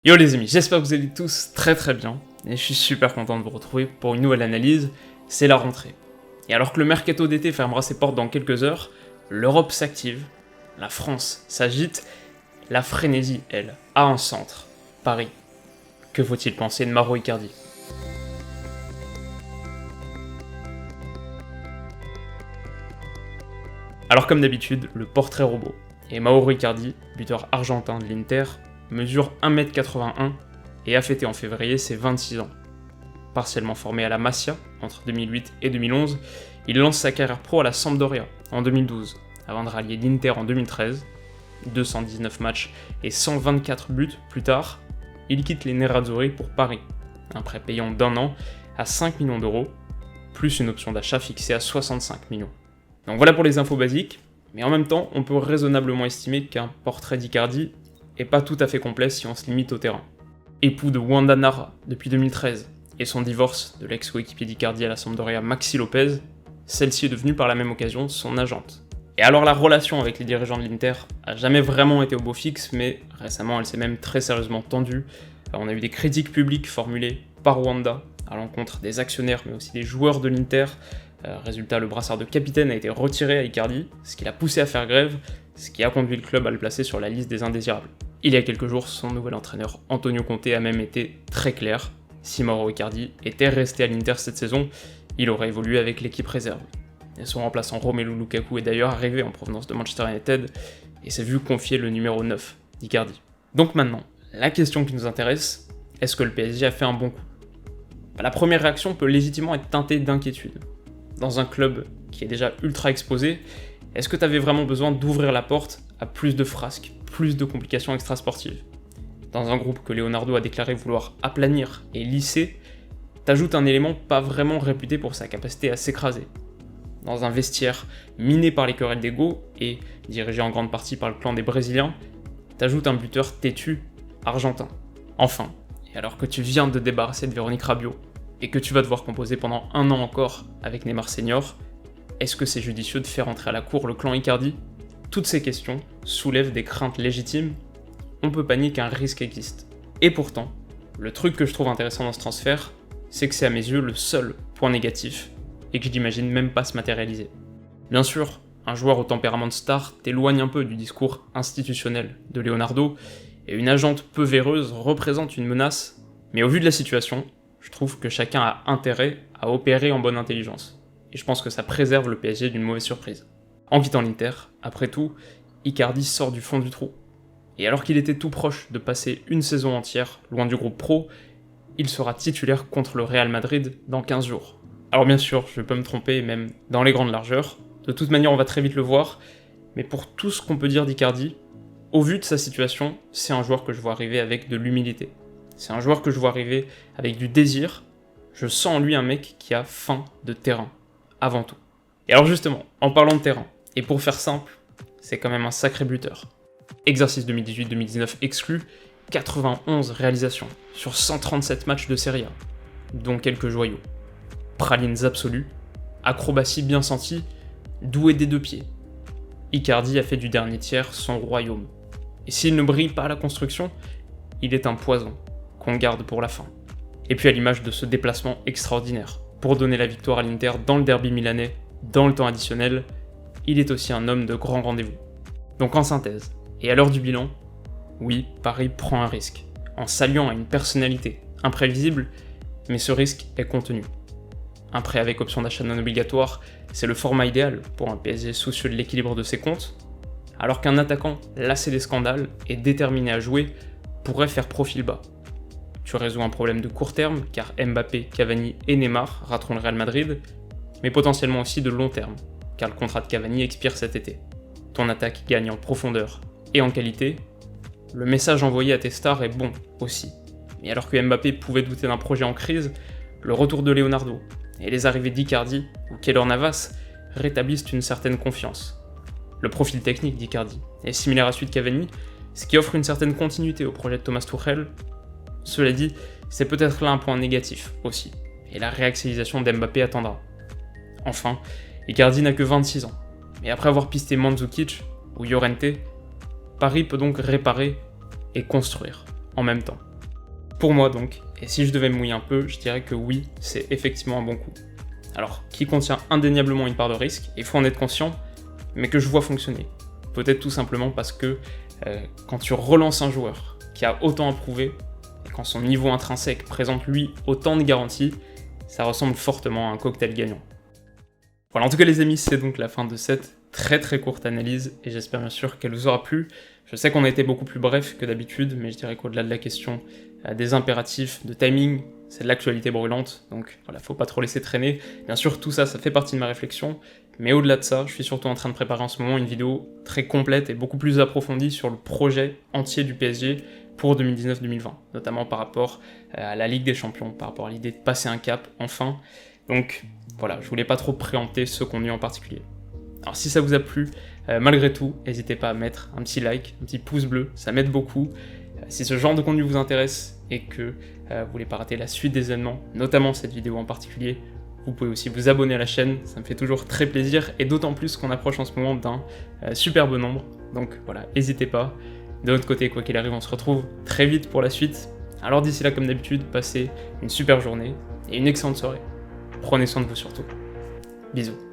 Yo les amis, j'espère que vous allez tous très bien, et je suis super content de vous retrouver pour une nouvelle analyse, c'est la rentrée. Et alors que le mercato d'été fermera ses portes dans quelques heures, l'Europe s'active, la France s'agite, la frénésie, elle, a un centre, Paris. Que faut-il penser de Mauro Icardi? Alors comme d'habitude, le portrait robot, et Mauro Icardi, buteur argentin de l'Inter, mesure 1m81 et a fêté en février ses 26 ans. Partiellement formé à la Masia entre 2008 et 2011, il lance sa carrière pro à la Sampdoria en 2012, avant de rallier l'Inter en 2013. 219 matchs et 124 buts plus tard, il quitte les Nerazzurri pour Paris, un prêt payant d'1 an à 5 millions d'euros, plus une option d'achat fixée à 65 millions. Donc voilà pour les infos basiques, mais en même temps, on peut raisonnablement estimer qu'un portrait d'Icardi est pas tout à fait complet si on se limite au terrain. Époux de Wanda Nara depuis 2013 et son divorce de l'ex-coéquipier d'Icardi à la Sampdoria Maxi Lopez, celle-ci est devenue par la même occasion son agente. Et alors la relation avec les dirigeants de l'Inter a jamais vraiment été au beau fixe, mais récemment elle s'est même très sérieusement tendue. On a eu des critiques publiques formulées par Wanda à l'encontre des actionnaires mais aussi des joueurs de l'Inter. Résultat, le brassard de capitaine a été retiré à Icardi, ce qui l'a poussé à faire grève, ce qui a conduit le club à le placer sur la liste des indésirables. Il y a quelques jours, son nouvel entraîneur Antonio Conte a même été très clair. Si Mauro Icardi était resté à l'Inter cette saison, il aurait évolué avec l'équipe réserve. Et son remplaçant Romelu Lukaku est d'ailleurs arrivé en provenance de Manchester United et s'est vu confier le numéro 9 d'Icardi. Donc maintenant, la question qui nous intéresse, est-ce que le PSG a fait un bon coup? La première réaction peut légitimement être teintée d'inquiétude. Dans un club qui est déjà ultra exposé, est-ce que tu avais vraiment besoin d'ouvrir la porte à plus de frasques, plus de complications extrasportives? Dans un groupe que Leonardo a déclaré vouloir aplanir et lisser, t'ajoutes un élément pas vraiment réputé pour sa capacité à s'écraser. Dans un vestiaire miné par les querelles d'ego et dirigé en grande partie par le clan des Brésiliens, t'ajoutes un buteur têtu argentin. Enfin, et alors que tu viens de te débarrasser de Véronique Rabiot et que tu vas devoir composer pendant 1 an encore avec Neymar Senior, est-ce que c'est judicieux de faire entrer à la cour le clan Icardi? Toutes ces questions soulèvent des craintes légitimes. On peut panier qu'un risque existe. Et pourtant, le truc que je trouve intéressant dans ce transfert, c'est que c'est à mes yeux le seul point négatif, et que je n'imagine même pas se matérialiser. Bien sûr, un joueur au tempérament de star t'éloigne un peu du discours institutionnel de Leonardo, et une agente peu véreuse représente une menace, mais au vu de la situation, je trouve que chacun a intérêt à opérer en bonne intelligence. Et je pense que ça préserve le PSG d'une mauvaise surprise. En quittant l'Inter, après tout, Icardi sort du fond du trou. Et alors qu'il était tout proche de passer une saison entière loin du groupe pro, il sera titulaire contre le Real Madrid dans 15 jours. Alors bien sûr, je peux me tromper, même dans les grandes largeurs. De toute manière, on va très vite le voir. Mais pour tout ce qu'on peut dire d'Icardi, au vu de sa situation, c'est un joueur que je vois arriver avec de l'humilité. C'est un joueur que je vois arriver avec du désir. Je sens en lui un mec qui a faim de terrain, avant tout. Et alors justement, en parlant de terrain, et pour faire simple, c'est quand même un sacré buteur. Exercice 2018-2019 exclu, 91 réalisations sur 137 matchs de Serie A, dont quelques joyaux. Pralines absolues, acrobatie bien sentie, doué des 2 pieds. Icardi a fait du dernier tiers son royaume. Et s'il ne brille pas à la construction, il est un poison qu'on garde pour la fin. Et puis à l'image de ce déplacement extraordinaire, pour donner la victoire à l'Inter dans le derby milanais, dans le temps additionnel, il est aussi un homme de grand rendez-vous. Donc en synthèse, et à l'heure du bilan, oui, Paris prend un risque, en s'alliant à une personnalité imprévisible, mais ce risque est contenu. Un prêt avec option d'achat non obligatoire, c'est le format idéal pour un PSG soucieux de l'équilibre de ses comptes, alors qu'un attaquant lassé des scandales et déterminé à jouer pourrait faire profil bas. Tu résous un problème de court terme, car Mbappé, Cavani et Neymar rateront le Real Madrid, mais potentiellement aussi de long terme, car le contrat de Cavani expire cet été. Ton attaque gagne en profondeur et en qualité, le message envoyé à tes stars est bon aussi. Mais alors que Mbappé pouvait douter d'un projet en crise, le retour de Leonardo et les arrivées d'Icardi ou Keylor Navas rétablissent une certaine confiance. Le profil technique d'Icardi est similaire à celui de Cavani, ce qui offre une certaine continuité au projet de Thomas Tuchel. Cela dit, c'est peut-être là un point négatif aussi, et la réaxélisation d'Mbappé attendra. Enfin, Icardi n'a que 26 ans, mais après avoir pisté Mandzukic ou Llorente, Paris peut donc réparer et construire en même temps. Pour moi donc, et si je devais me mouiller un peu, je dirais que oui, c'est effectivement un bon coup. Alors, qui contient indéniablement une part de risque, il faut en être conscient, mais que je vois fonctionner. Peut-être tout simplement parce que quand tu relances un joueur qui a autant à prouver, et quand son niveau intrinsèque présente lui autant de garanties, ça ressemble fortement à un cocktail gagnant. Voilà, en tout cas les amis, c'est donc la fin de cette très courte analyse, et j'espère bien sûr qu'elle vous aura plu. Je sais qu'on a été beaucoup plus bref que d'habitude, mais je dirais qu'au-delà de la question des impératifs, de timing, c'est de l'actualité brûlante, donc voilà, faut pas trop laisser traîner. Bien sûr, tout ça, ça fait partie de ma réflexion, mais au-delà de ça, je suis surtout en train de préparer en ce moment une vidéo très complète et beaucoup plus approfondie sur le projet entier du PSG pour 2019-2020, notamment par rapport à la Ligue des Champions, par rapport à l'idée de passer un cap, enfin. Donc voilà, je voulais pas trop préempter ce contenu en particulier. Alors si ça vous a plu, malgré tout, n'hésitez pas à mettre un petit like, un petit pouce bleu, ça m'aide beaucoup. Si ce genre de contenu vous intéresse et que vous voulez pas rater la suite des événements, notamment cette vidéo en particulier, vous pouvez aussi vous abonner à la chaîne, ça me fait toujours très plaisir, et d'autant plus qu'on approche en ce moment d'un superbe nombre, donc voilà, n'hésitez pas. De l'autre côté, quoi qu'il arrive, on se retrouve très vite pour la suite. Alors d'ici là, comme d'habitude, passez une super journée et une excellente soirée. Prenez soin de vous surtout. Bisous.